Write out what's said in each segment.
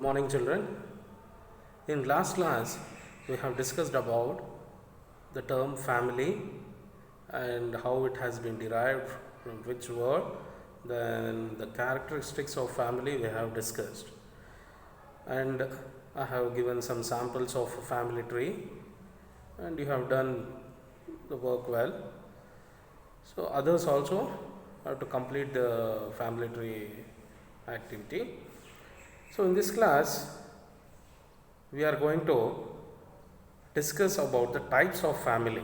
Good morning, children. In last class, we have discussed about the term family and how it has been derived from which word. Then the characteristics of family we have discussed, and I have given some samples of a family tree, and you have done the work well. So others also have to complete the family tree activity. So in this class, we are going to discuss about the types of family.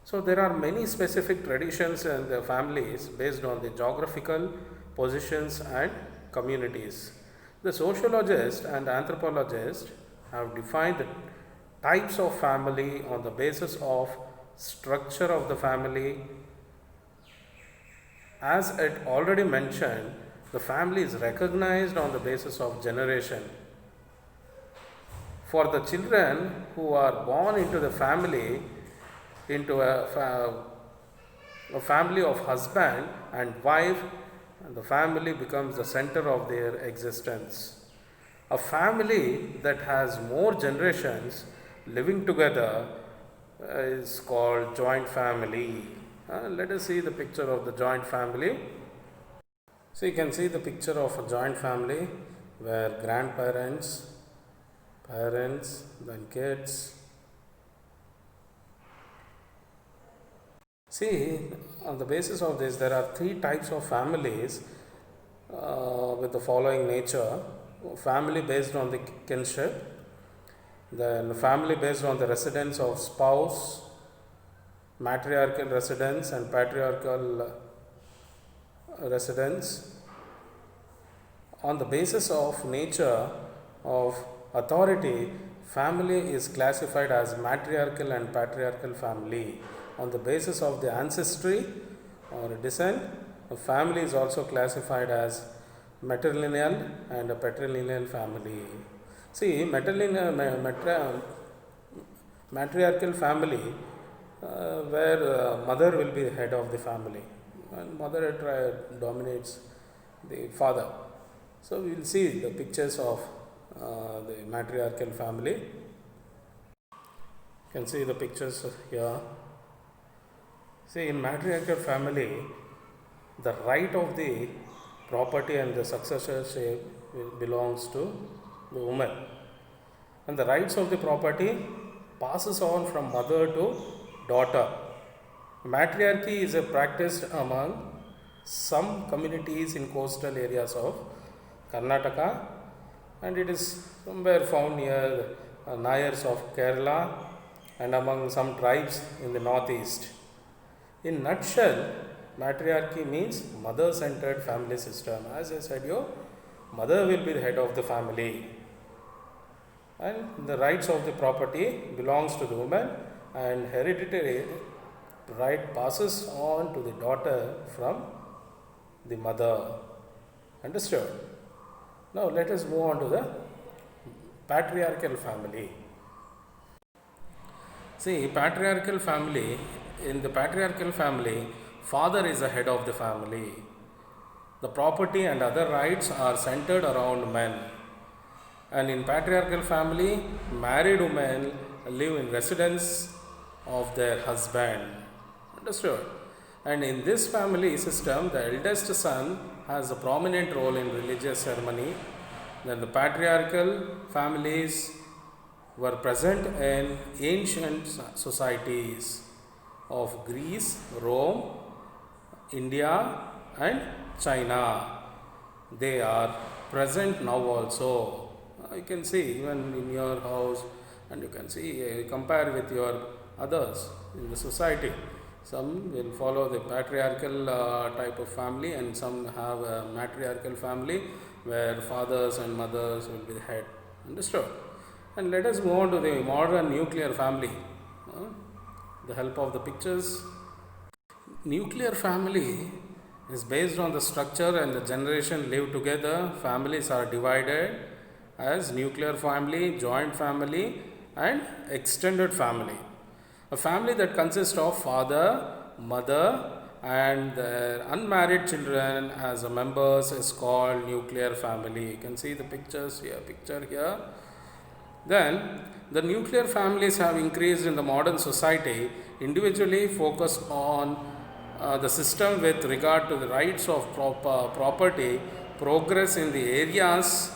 So there are many specific traditions in the families based on the geographical positions and communities. The sociologists and anthropologists have defined the types of family on the basis of structure of the family. As it already mentioned, the family is recognized on the basis of generation. For the children who are born into the family, into a family of husband and wife, and the family becomes the center of their existence. A family that has more generations living together is called joint family. Let us see the picture of the joint family. So you can see the picture of a joint family where grandparents, parents, then kids. See, on the basis of this, there are three types of families with the following nature: family based on the kinship, then family based on the residence of spouse, matriarchal residence and patriarchal residence. On the basis of nature of authority, family is classified as matriarchal and patriarchal family. On the basis of the ancestry or descent, a family is also classified as matrilineal and a patrilineal family. See, matriarchal family where mother will be the head of the family and mother dominates the father. So we will see the pictures of the matriarchal family. You can see the pictures here. See, in matriarchal family, the right of the property and the successorship belongs to the woman, and the rights of the property passes on from mother to daughter. Matriarchy is practiced among some communities in coastal areas of Karnataka, and it is somewhere found near Nayars of Kerala and among some tribes in the northeast. In nutshell, matriarchy means mother-centered family system. As I said, your mother will be the head of the family, and the rights of the property belongs to the woman, and hereditary right passes on to the daughter from the mother. Understood? Now let us move on to the patriarchal family. See, patriarchal family, in the patriarchal family, father is the head of the family. The property and other rights are centered around men. And in patriarchal family, married women live in residence of their husband. Understood? And in this family system, the eldest son has a prominent role in religious ceremony. Then the patriarchal families were present in ancient societies of Greece, Rome, India and China. They are present now also. You can see even in your house, and you can see compare with your others in the society. Some will follow the patriarchal type of family, and some have a matriarchal family where fathers and mothers will be the head. Understood? And let us move on to the modern nuclear family. The help of the pictures. Nuclear family is based on the structure and the generation live together. Families are divided as nuclear family, joint family and extended family. A family that consists of father, mother and their unmarried children as members is called nuclear family. You can see the picture here. Then the nuclear families have increased in the modern society, individually focus on the system with regard to the rights of property, progress in the areas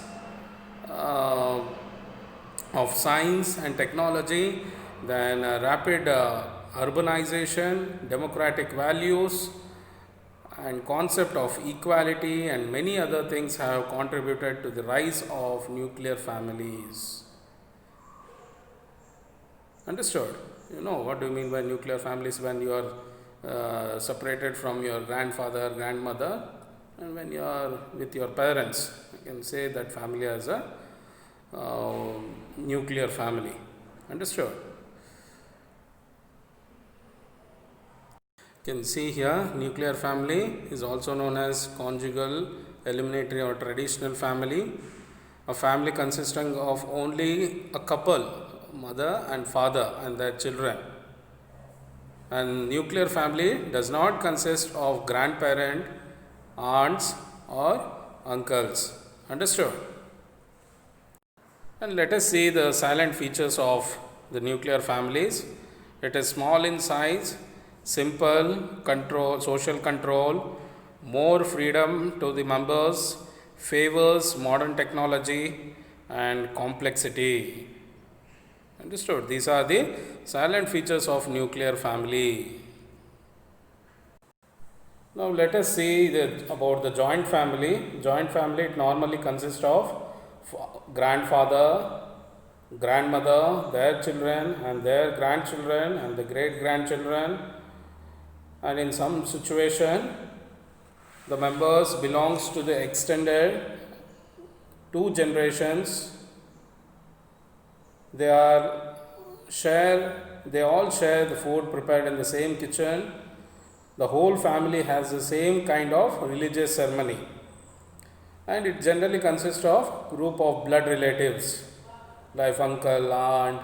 uh, of science and technology, then rapid urbanization, democratic values, and concept of equality and many other things have contributed to the rise of nuclear families. Understood? You know what do you mean by nuclear families? When you are separated from your grandfather, grandmother, and when you are with your parents, you can say that family as a nuclear family. Understood? You can see here nuclear family is also known as conjugal, eliminatory, or traditional family. A family consisting of only a couple, mother and father, and their children. And nuclear family does not consist of grandparent, aunts, or uncles. Understood? And let us see the silent features of the nuclear families. It is small in size, simple control, social control, more freedom to the members, favors modern technology and complexity. Understood? These are the silent features of nuclear family. Now let us see about the joint family. Joint family, it normally consists of grandfather, grandmother, their children and their grandchildren and the great grandchildren, and in some situation the members belongs to the extended two generations. They all share the food prepared in the same kitchen. The whole family has the same kind of religious ceremony, and it generally consists of group of blood relatives like uncle, aunt.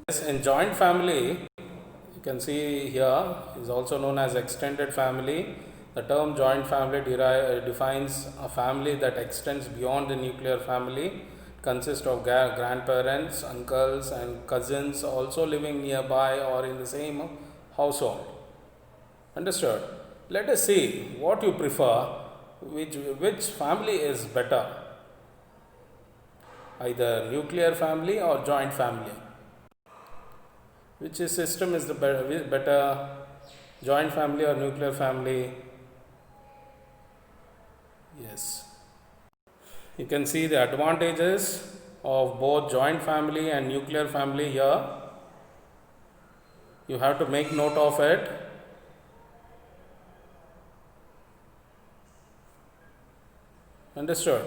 Yes, in joint family, you can see here is also known as extended family. The term joint family defines a family that extends beyond the nuclear family, consists of grandparents, uncles, and cousins also living nearby or in the same household. Understood? Let us see what you prefer, which family is better, either nuclear family or joint family. Which system is the better, joint family or nuclear family? Yes. You can see the advantages of both joint family and nuclear family here. You have to make note of it. Understood?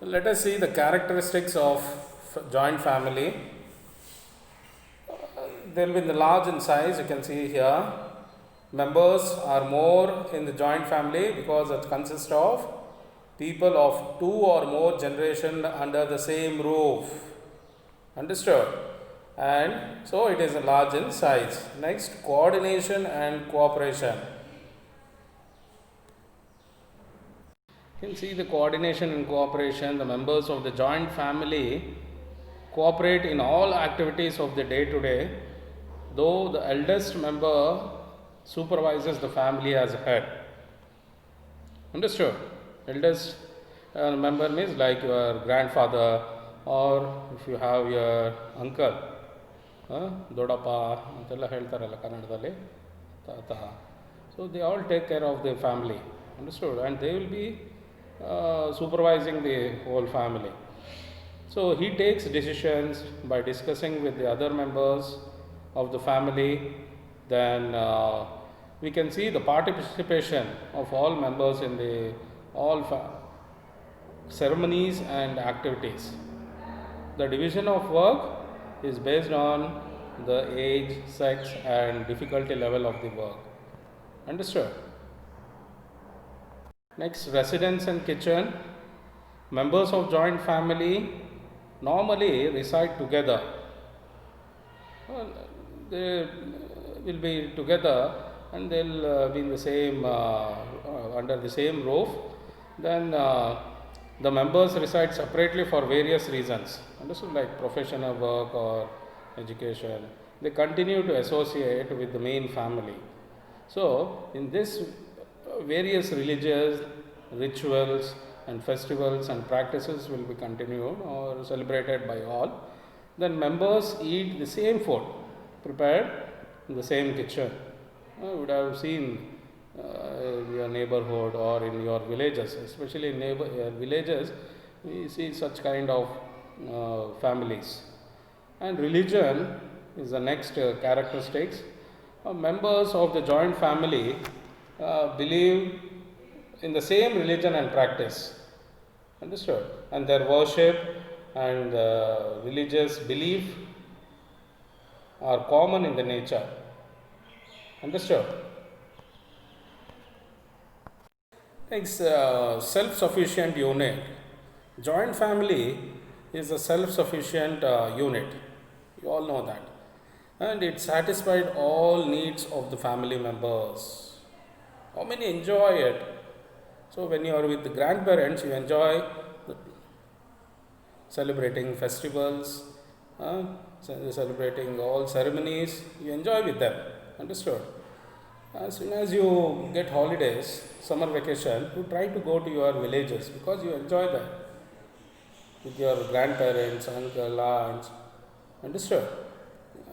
Let us see the characteristics of joint family. They will be large in size. You can see here. Members are more in the joint family because it consists of people of two or more generations under the same roof. Understood? And so it is large in size. Next, coordination and cooperation. You can see the coordination and cooperation. The members of the joint family cooperate in all activities of the day to day, though the eldest member supervises the family as a head. Understood? Eldest member means like your grandfather, or if you have your uncle, ದೊಡ್ಡಪ್ಪ ಅಂತೆಲ್ಲ ಹೇಳ್ತಾರಲ್ಲ ಕನ್ನಡದಲ್ಲಿ, ತಾತ. So they all take care of the family. Understood? And they will be supervising the whole family. So he takes decisions by discussing with the other members of the family. Then we can see the participation of all members in the all ceremonies and activities. The division of work is based on the age, sex and difficulty level of the work. Understood? Next, residence and kitchen. Members of joint family normally reside together. they will be together and they'll be in the same under the same roof. Then the members reside separately for various reasons, understood, like professional work or education. They continue to associate with the main family. So in this various religious rituals and festivals and practices will be continued or celebrated by all. Then members eat the same food prepared in the same kitchen. You would have seen in your neighborhood or in your villages, especially in villages, we see such kind of families. And religion is the next characteristics. Members of the joint family believe in the same religion and practice, understood, and their worship and religious belief are common in the nature, understood. Next, self-sufficient unit. Joint family is a self-sufficient unit. You all know that, and it satisfied all needs of the family members. How many enjoy it? So when you are with the grandparents, you enjoy celebrating festivals, celebrating all ceremonies. You enjoy with them, understood. As soon as you get holidays, summer vacation, you try to go to your villages because you enjoy that with your grandparents, uncle, aunts, understood,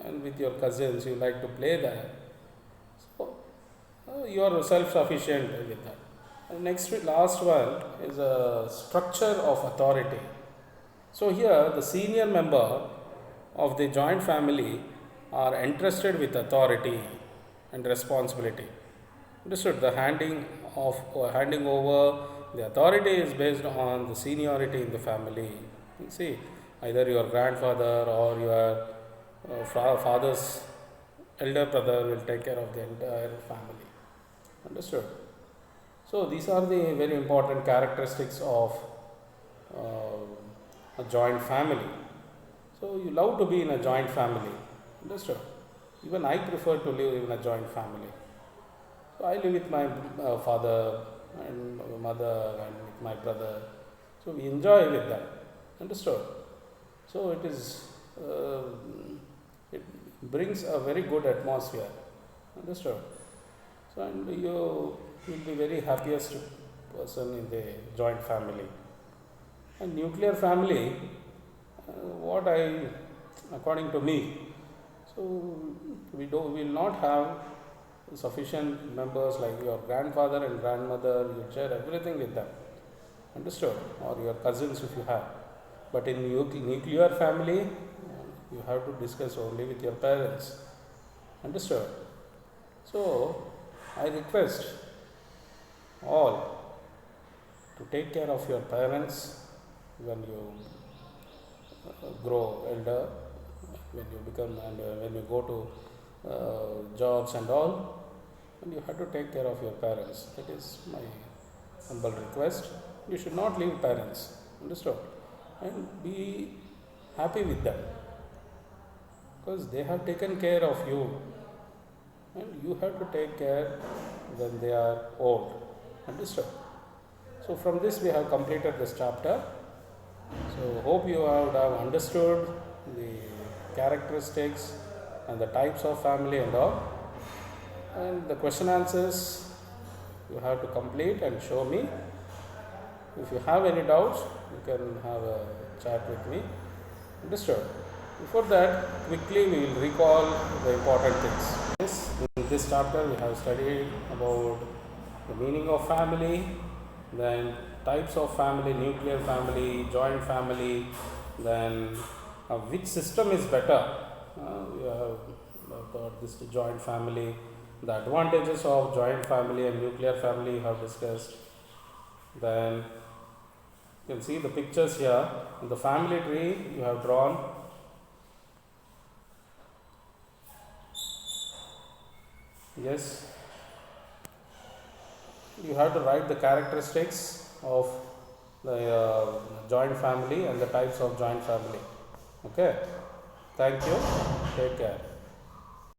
and with your cousins. You like to play there. So you are self-sufficient with that. And next, last one is a structure of authority. So here, the senior member of the joint family are entrusted with authority and responsibility. Understood? The handing over the authority is based on the seniority in the family. You see, either your grandfather or your father's elder brother will take care of the entire family. Understood? So these are the very important characteristics of a joint family. So you love to be in a joint family. Understood? Even I prefer to live in a joint family. So I live with my father and mother and with my brother. So we enjoy with them. Understood? So it brings a very good atmosphere. Understood? So and you will be very happiest person in the joint family. And nuclear family, according to me, so we will not have sufficient members like your grandfather and grandmother. You share everything with them, understood, or your cousins if you have. But in nuclear family, you have to discuss only with your parents, understood. So I request all to take care of your parents when you grow elder, when you become and when you go to jobs and all, and you have to take care of your parents. That is my humble request. You should not leave parents, understood, and be happy with them because they have taken care of you and you have to take care when they are old, understood. So from this we have completed this chapter. So hope you would have understood the characteristics and the types of family and all, and the question answers you have to complete and show me. If you have any doubts, you can have a chat with me, understood. Before that, quickly we will recall the important things. In this chapter we have studied about the meaning of family, then types of family, nuclear family, joint family, then which system is better. We have about this joint family, the advantages of joint family and nuclear family we have discussed. Then you can see the pictures here. In the family tree you have drawn yes, you have to write the characteristics of the joint family and the types of joint family. Okay, thank you, take care.